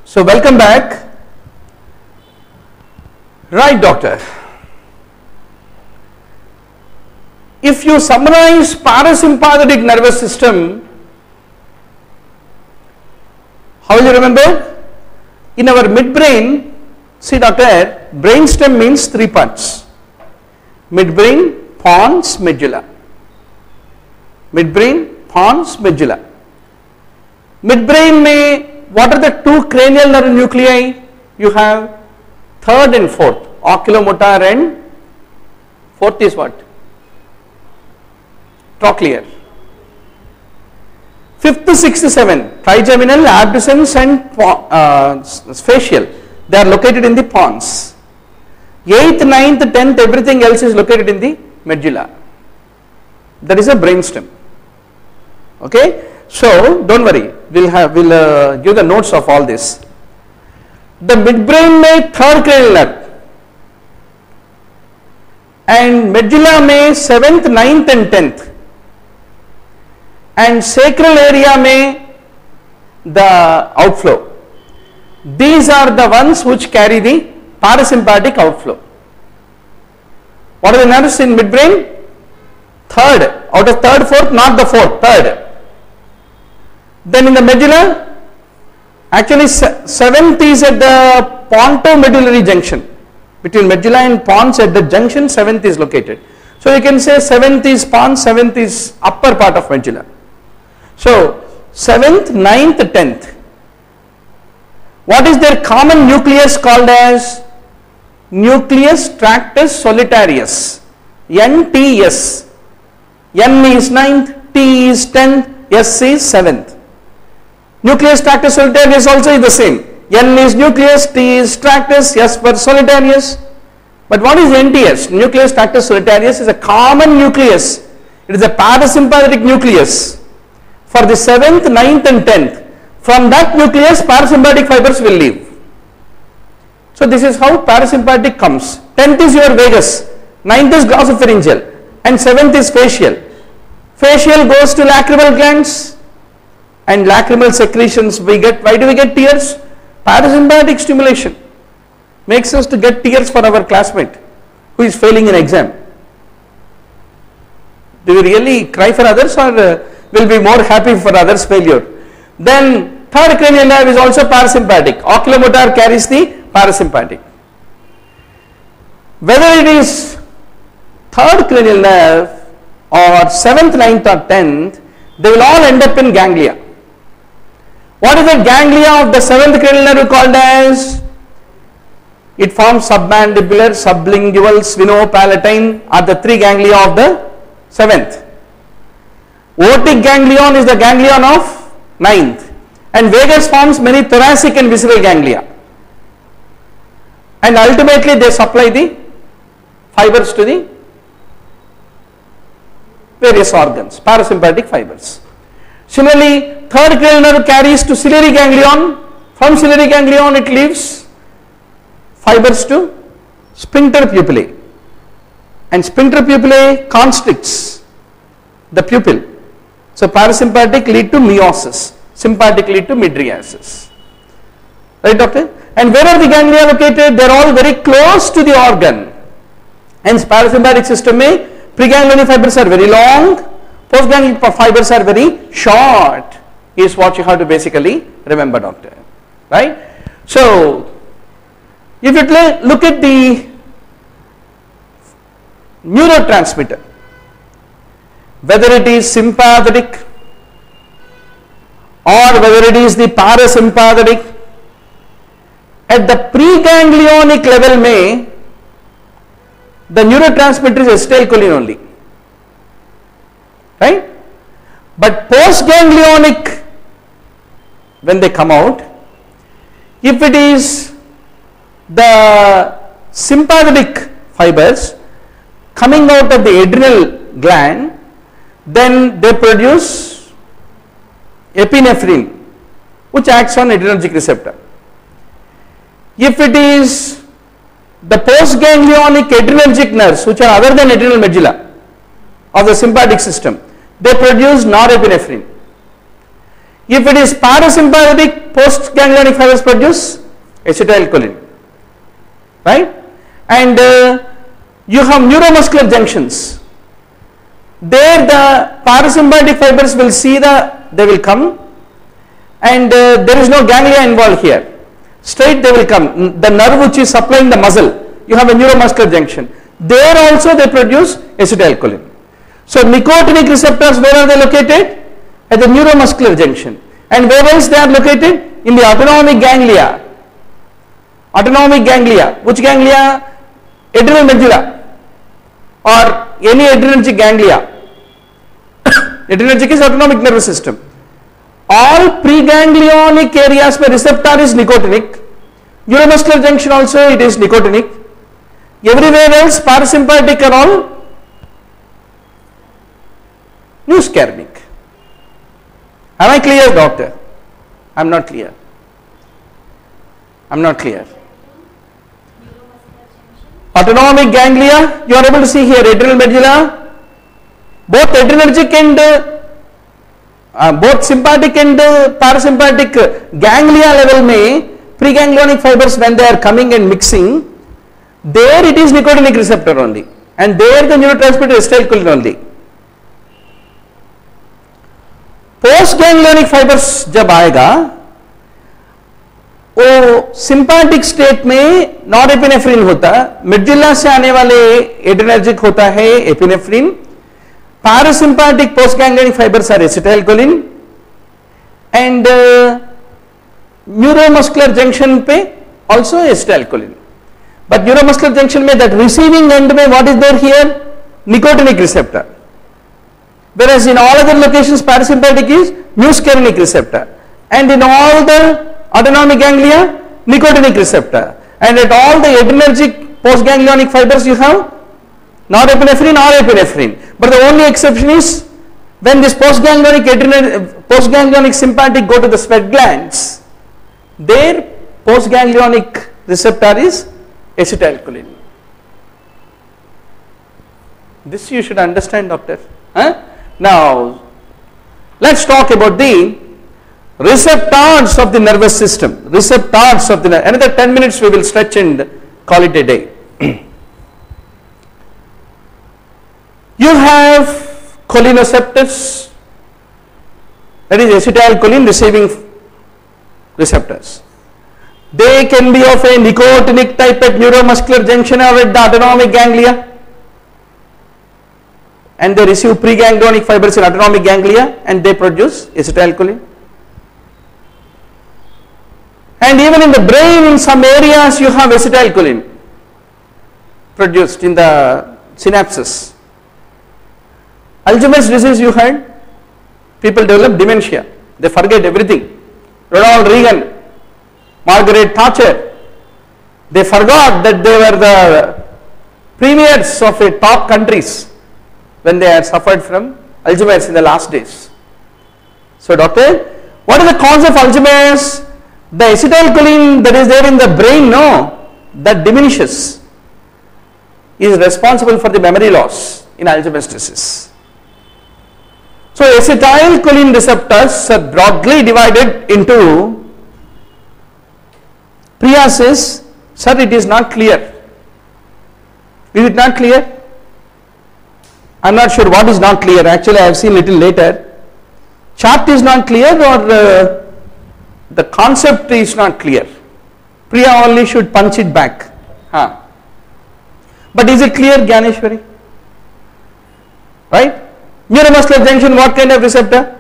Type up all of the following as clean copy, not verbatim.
So welcome back. Right, doctor. If you summarize parasympathetic nervous system, how will you remember? In our midbrain, see doctor, brainstem means three parts. Midbrain, pons, medulla. Midbrain, pons, medulla. Midbrain में what are the two cranial nerve nuclei? You have third and fourth, oculomotor and fourth is what? Trochlear. Fifth, sixth, seventh, trigeminal, abducens and facial. They are located in the pons. Eighth, ninth, tenth, everything else is located in the medulla. That is a brainstem. Okay. So don't worry, we'll give the notes of all this. The midbrain में third cranial nerve and medulla में seventh, ninth and tenth, and sacral area में the outflow. These are the ones which carry the parasympathetic outflow. What are the nerves in midbrain? Third, out of third, fourth, not the fourth, third. Then in the medulla, actually seventh is at the pontomedullary junction. Between medulla and pons at the junction, seventh is located. So you can say seventh is pons, seventh is upper part of medulla. So seventh, ninth, tenth. What is their common nucleus called as? Nucleus tractus solitarius. NTS. N is ninth, T is tenth, S is seventh. Nucleus tractus solitarius also is the same. N is nucleus, T is tractus, S for solitarius. But what is NTS? Nucleus tractus solitarius is a common nucleus. It is a parasympathetic nucleus for the 7th, 9th and 10th. From that nucleus, parasympathetic fibers will leave. So this is how parasympathetic comes. 10th is your vagus, 9th is glossopharyngeal and 7th is facial. Facial goes to lacrimal glands. And lacrimal secretions we get. Why do we get tears? Parasympathetic stimulation makes us to get tears for our classmate who is failing an exam. Do we really cry for others or will be more happy for others' failure? Then third cranial nerve is also parasympathetic. Oculomotor carries the parasympathetic. Whether it is third cranial nerve or 7th, 9th or 10th, they will all end up in ganglia. What is the ganglia of the 7th cranial nerve called as? It forms submandibular, sublingual, sphenopalatine are the three ganglia of the 7th. Otic ganglion is the ganglion of 9th. And vagus forms many thoracic and visceral ganglia. And ultimately they supply the fibers to the various organs, parasympathetic fibers. Similarly, third cranial nerve carries to ciliary ganglion. From ciliary ganglion it leaves fibers to sphincter pupillae. And sphincter pupillae constricts the pupil. So parasympathetic lead to meiosis, sympathetic lead to mydriasis. Right, doctor? And where are the ganglia located? They are all very close to the organ. Hence parasympathetic system में preganglionic fibers are very long, postganglionic fibers are very short, is what you have to basically remember, doctor. Right? So if you look at the neurotransmitter, whether it is sympathetic or whether it is the parasympathetic, at the preganglionic level में the neurotransmitter is acetylcholine only, right? But postganglionic, when they come out, if it is the sympathetic fibers coming out of the adrenal gland, then they produce epinephrine, which acts on adrenergic receptor. If it is the postganglionic adrenergic nerves, which are other than adrenal medulla of the sympathetic system, they produce norepinephrine. If it is parasympathetic, postganglionic fibers produce acetylcholine, right? And you have neuromuscular junctions. There the parasympathetic fibers will see they will come, and there is no ganglia involved here. Straight they will come. The nerve which is supplying the muscle, you have a neuromuscular junction. There also they produce acetylcholine. So nicotinic receptors, where are they located? At the neuromuscular junction. And where else they are located? In the autonomic ganglia. Autonomic ganglia. Which ganglia? Adrenal medulla or any adrenergic ganglia. Adrenergic is autonomic nervous system. All preganglionic areas where receptor is nicotinic. Neuromuscular junction also it is nicotinic. Everywhere else parasympathetic are all muscarinic. Am I clear, doctor? I am not clear. I am not clear. Autonomic ganglia, you are able to see here adrenal medulla, both adrenergic and both sympathetic and parasympathetic ganglia level में preganglionic fibers when they are coming and mixing, there it is nicotinic receptor only, and there the neurotransmitter is acetylcholine only. Postganglionic fibers जब आएगा वो sympathetic state में norepinephrine होता, medulla से आने वाले adrenergic होता है epinephrine, parasympathetic postganglionic fibres are acetylcholine, and neuromuscular junction पे also acetylcholine. But neuromuscular junction में दैट रिसीविंग एंड में what is there here? Nicotinic receptor. Whereas in all other locations parasympathetic is muscarinic receptor, and in all the autonomic ganglia nicotinic receptor, and at all the adrenergic postganglionic fibers you have norepinephrine or epinephrine. But the only exception is when this postganglionic sympathetic go to the sweat glands, their postganglionic receptor is acetylcholine. This you should understand, doctor. Now let's talk about the receptors of the nervous system. Receptors of the another 10 minutes we will stretch and call it a day. You have cholineceptors, that is acetylcholine receiving receptors. They can be of a nicotinic type at neuromuscular junction or at the autonomic ganglia, and they receive preganglionic fibers in autonomic ganglia and they produce acetylcholine. And even in the brain in some areas you have acetylcholine produced in the synapses. Alzheimer's disease you heard, people develop dementia, they forget everything. Ronald Reagan, Margaret Thatcher, they forgot that they were the premiers of a top countries when they had suffered from Alzheimer's in the last days. So doctor, what is the cause of Alzheimer's? The acetylcholine that is there in the brain, no, that diminishes, is responsible for the memory loss in Alzheimer's disease. So acetylcholine receptors are broadly divided into. Priya says, sir, it is not clear. Is it not clear? I am not sure what is not clear. Actually, I have seen little later. Chart is not clear, or the concept is not clear. Priya only should punch it back. But is it clear, Gyaneshwari? Right? Neuromuscular junction, what kind of receptor?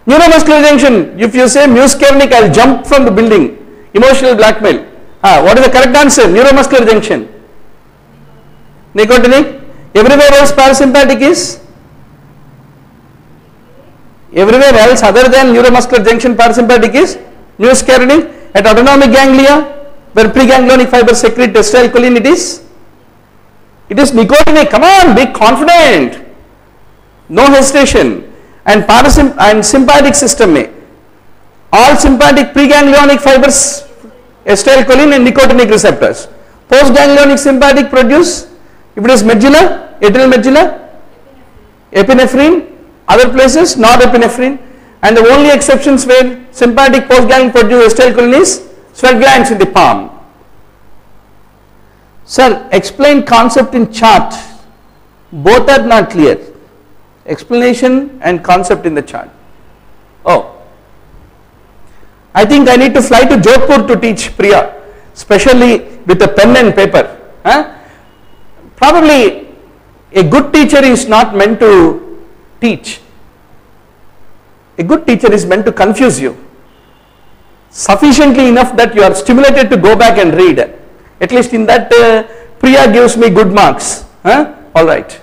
Neuromuscular junction. If you say muscarinic, I will jump from the building. Emotional blackmail. What is the correct answer? Neuromuscular junction. Nicotinic. Everywhere else parasympathetic is? Everywhere else other than neuromuscular junction parasympathetic is muscarinic. At autonomic ganglia where preganglionic fibers secrete acetylcholine, it is nicotinic. Come on, be confident, no hesitation. And sympathetic system में all sympathetic preganglionic fibers acetylcholine and nicotinic receptors. Postganglionic sympathetic produce, if it is medulla, adrenal medulla, epinephrine, other places norepinephrine, and the only exceptions where sympathetic postganglion produce acetylcholine is sweat glands in the palm. Sir, explain concept in chart. Both are not clear. Explanation and concept in the chart. Oh, I think I need to fly to Jodhpur to teach Priya, especially with a pen and paper. Probably a good teacher is not meant to teach. A good teacher is meant to confuse you sufficiently enough that you are stimulated to go back and read. At least in that Priya gives me good marks. All right.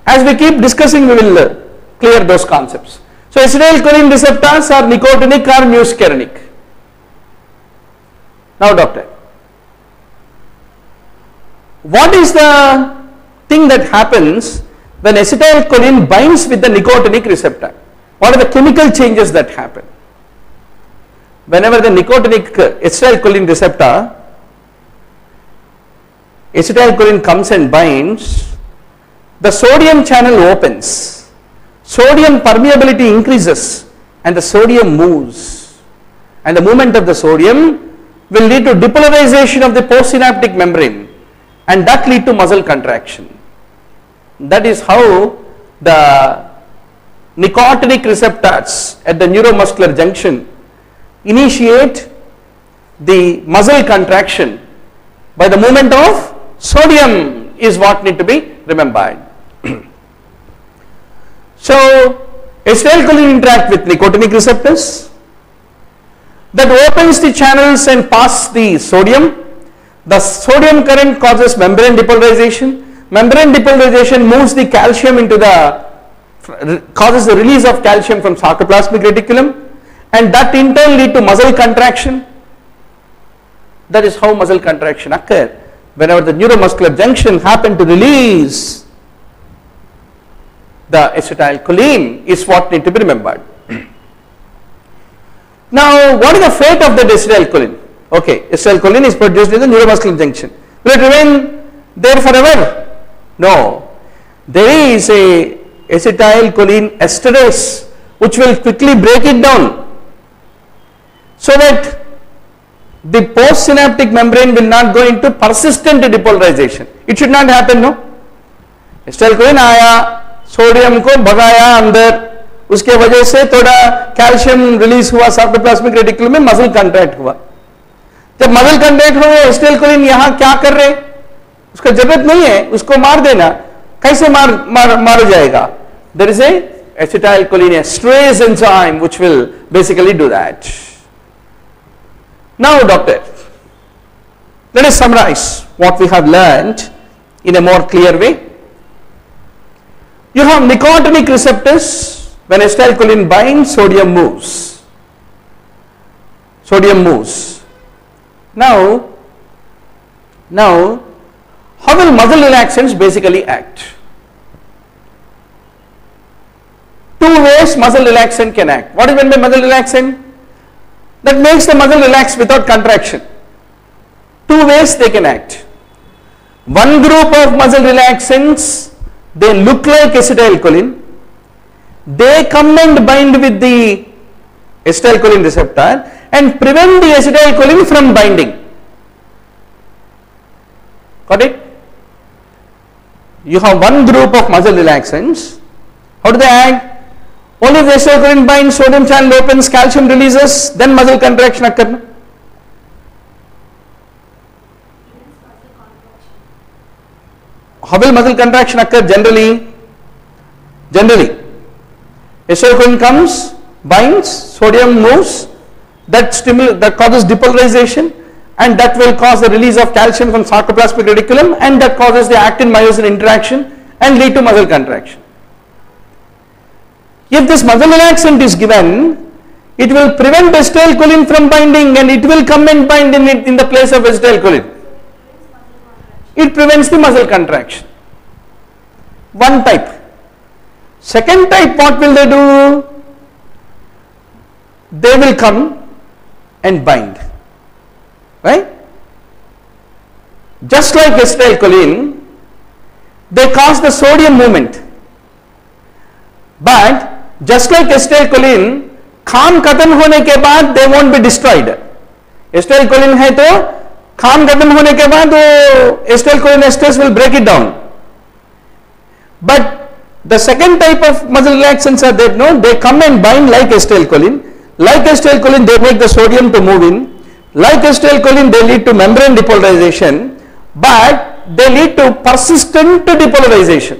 As we keep discussing, we will clear those concepts. So acetylcholine receptors are nicotinic or muscarinic. Now doctor, what is the thing that happens when acetylcholine binds with the nicotinic receptor? What are the chemical changes that happen? Whenever the nicotinic acetylcholine receptor, acetylcholine comes and binds, the sodium channel opens, sodium permeability increases and the sodium moves, and the movement of the sodium will lead to depolarization of the postsynaptic membrane and that lead to muscle contraction. That is how the nicotinic receptors at the neuromuscular junction initiate the muscle contraction by the movement of sodium is what need to be remembered. So acetylcholine interact with nicotinic receptors that opens the channels and pass the sodium. The sodium current causes membrane depolarization. Membrane depolarization moves the calcium into causes the release of calcium from sarcoplasmic reticulum, and that in turn lead to muscle contraction. That is how muscle contraction occurs whenever the neuromuscular junction happen to release the acetylcholine is what need to be remembered. Now, what is the fate of the acetylcholine? Okay, acetylcholine is produced in the neuromuscular junction. Will it remain there forever? No. There is a acetylcholine esterase which will quickly break it down so that the postsynaptic membrane will not go into persistent depolarization. It should not happen, no? Acetylcholine आया, sodium को भगाया अंदर, उसके वजह से थोड़ा calcium release हुआ sarcoplasmic reticulum में, मसल कंट्रैक्ट हुआ. जब मसल कंट्रैक्ट हुआ, एसिटाइलकोलिन यहां क्या कर रहे, उसका जरूरत नहीं है, उसको मार देना. कैसे मार जाएगा? There is a acetylcholine esterase enzyme which will basically do that. Now doctor, let us summarize what we have learned in a more clear way. You have nicotinic receptors. When acetylcholine binds, sodium moves. Sodium moves. Now how will muscle relaxants basically act? Two ways muscle relaxant can act. What is meant by muscle relaxant? That makes the muscle relax without contraction. Two ways they can act. One group of muscle relaxants, they look like acetylcholine. They come and bind with the acetylcholine receptor and prevent the acetylcholine from binding. Got it? You have one group of muscle relaxants. How do they act? Only if the acetylcholine binds, sodium channel opens, calcium releases, then muscle contraction occurs. How will muscle contraction occur generally? Acetylcholine comes, binds, sodium moves, that causes depolarization, and that will cause the release of calcium from sarcoplasmic reticulum, and that causes the actin-myosin interaction and lead to muscle contraction. If this muscle relaxant is given, it will prevent acetylcholine from binding and it will come and bind in the place of acetylcholine. It prevents the muscle contraction. One type. Second type, what will they do? They will come and bind. Right? Just like acetylcholine, they cause the sodium movement. But just like acetylcholine खाम खत्म होने के बाद they won't be destroyed. Acetylcholine है तो खाम खत्म होने के बाद वो acetylcholine esterase will break it down. But the second type of muscle relaxants are there, no, they come and bind like acetylcholine. Like acetylcholine, they make the sodium to move in. Like acetylcholine, they lead to membrane depolarization, but they lead to persistent depolarization.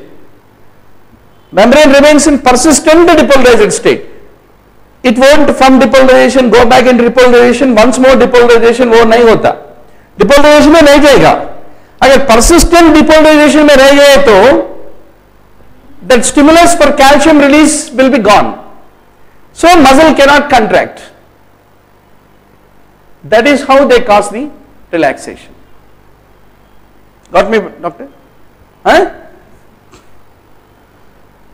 Membrane remains in persistent depolarized state. It won't from depolarization go back into repolarization. Once more depolarization वो नहीं होता. Depolarization में नहीं जाएगा. अगर persistent depolarization में रह गए तो that stimulus for calcium release will be gone. So muscle cannot contract. That is how they cause the relaxation. Got me, doctor? Huh?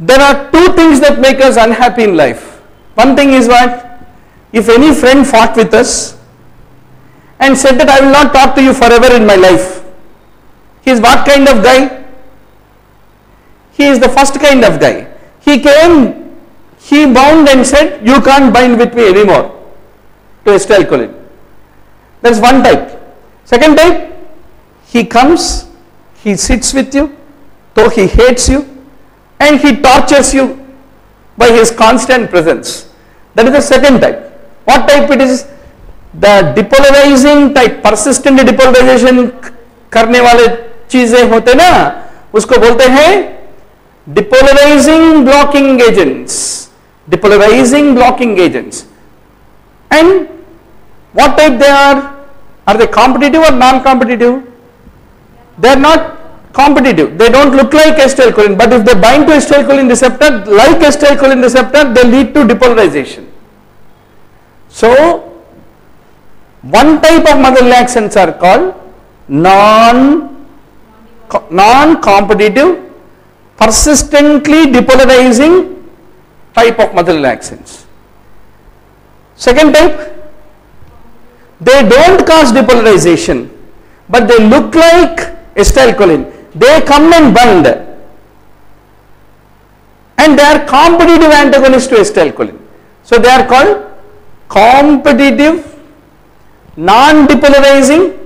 There are two things that make us unhappy in life. One thing is what? If any friend fought with us and said that I will not talk to you forever in my life. He is what kind of guy? He is the first kind of guy. He came, he bound and said, you can't bind with me anymore to acetylcholine. That's one type. Second type, he comes, he sits with you, though he hates you, and he tortures you by his constant presence. That is the second type. What type it is? The depolarizing type, persistent depolarization करने वाले चीजें होते ना, उसको बोलते हैं depolarizing blocking agents. Depolarizing blocking agents. And what type they are? Are they competitive or non-competitive? They are not competitive. They don't look like acetylcholine, but if they bind to acetylcholine receptor, like acetylcholine receptor, they lead to depolarization. So, one type of muscle relaxants are called non-competitive, persistently depolarizing type of muscle relaxants. Second type, they don't cause depolarization, but they look like acetylcholine. They come and bind, and they are competitive antagonists to acetylcholine. So they are called competitive, non-depolarizing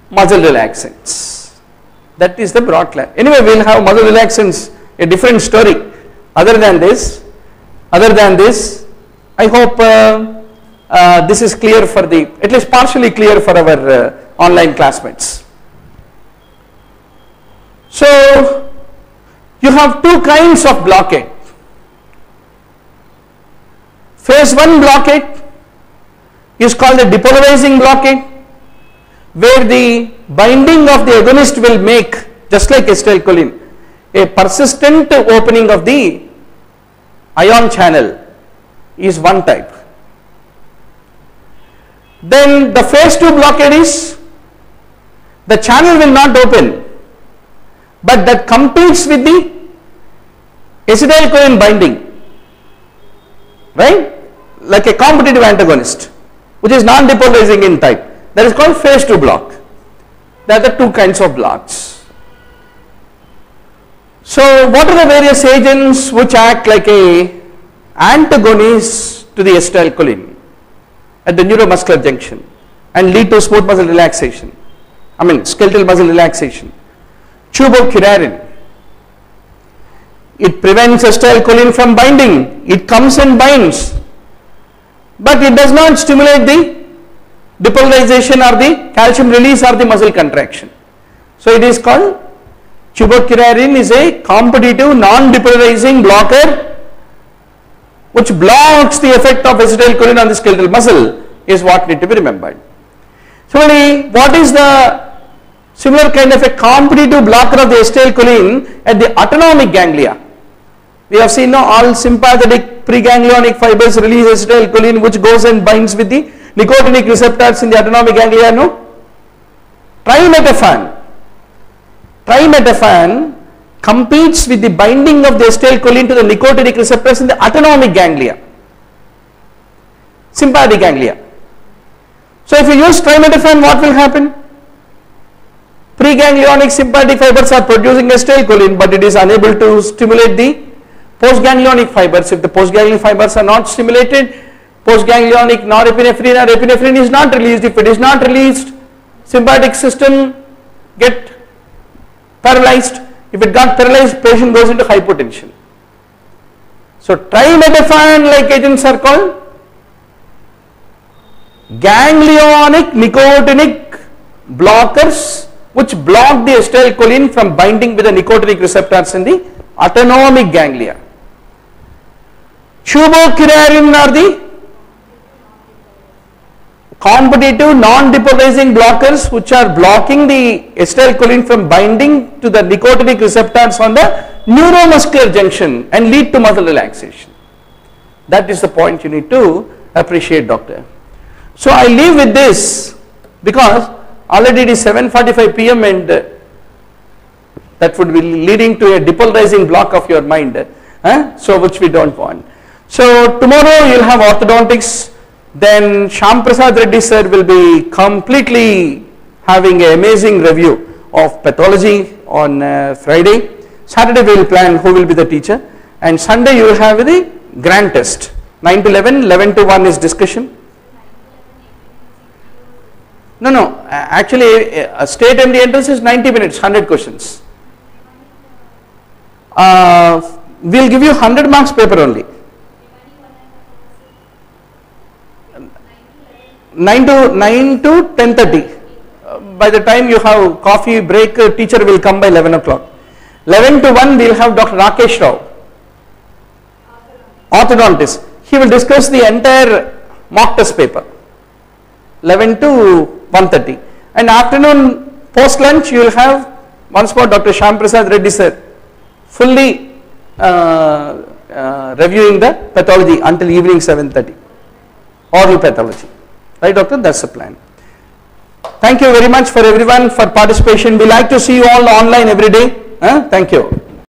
muscle relaxants. That is the broad class. Anyway, we will have muscle relaxants, a different story. Other than this, I hope this is clear for the, at least partially clear for our online classmates. So, you have two kinds of blockade. Phase 1 blockade is called the depolarizing blockade, where the binding of the agonist will make, just like acetylcholine, a persistent opening of the ion channel is one type. Then the phase 2 blockade is, the channel will not open, but that competes with the acetylcholine binding, right? Like a competitive antagonist, which is non-depolarizing in type. That is called phase 2 block. There are the two kinds of blocks. So what are the various agents which act like a antagonist to the acetylcholine at the neuromuscular junction and lead to smooth muscle relaxation, skeletal muscle relaxation? Tubocurarin. It prevents acetylcholine from binding. It comes and binds, but it does not stimulate the depolarization or the calcium release or the muscle contraction. So it is called, tubocurarin is a competitive non-depolarizing blocker which blocks the effect of acetylcholine on the skeletal muscle, is what need to be remembered. Similarly, what is the similar kind of a competitive blocker of the acetylcholine at the autonomic ganglia? We have seen now all sympathetic preganglionic fibers release acetylcholine, which goes and binds with the nicotinic receptors in the autonomic ganglia, no? Trimetaphan competes with the binding of the acetylcholine to the nicotinic receptors in the autonomic ganglia, sympathetic ganglia. So if you use trimetaphan, what will happen? Preganglionic sympathetic fibers are producing acetylcholine, but it is unable to stimulate the Postganglionic fibers, if the postganglionic fibers are not stimulated, postganglionic norepinephrine or epinephrine is not released. If it is not released, sympathetic system get paralyzed. If it got paralyzed, patient goes into hypotension. So trimethophan-like agents are called ganglionic nicotinic blockers, which block the acetylcholine from binding with the nicotinic receptors in the autonomic ganglia. Tubocurarine are the competitive non-depolarizing blockers, which are blocking the acetylcholine from binding to the nicotinic receptors on the neuromuscular junction and lead to muscle relaxation. That is the point you need to appreciate, doctor. So I leave with this because already it is 7:45 p.m. and that would be leading to a depolarizing block of your mind, so which we don't want. So tomorrow you will have orthodontics. Then Shyam Prasad Reddy sir will be completely having an amazing review of pathology on Friday. Saturday we will plan who will be the teacher, and Sunday you will have the grand test 9 to 11, 11 to 1 is discussion. No, actually a state MD entrance is 90 minutes, 100 questions. We will give you 100 marks paper only. 9 to 10:30. By the time you have coffee break, teacher will come by 11 o'clock. 11 to 1 we will have Dr. Rakesh Rao, orthodontist. He will discuss the entire mock test paper. 11 to 1:30. And afternoon post lunch you will have once more Dr. Shyam Prasad Reddy sir fully reviewing the pathology until evening 7:30. Oral pathology. Right, doctor? That's the plan. Thank you very much for everyone for participation. We like to see you all online every day. Thank you.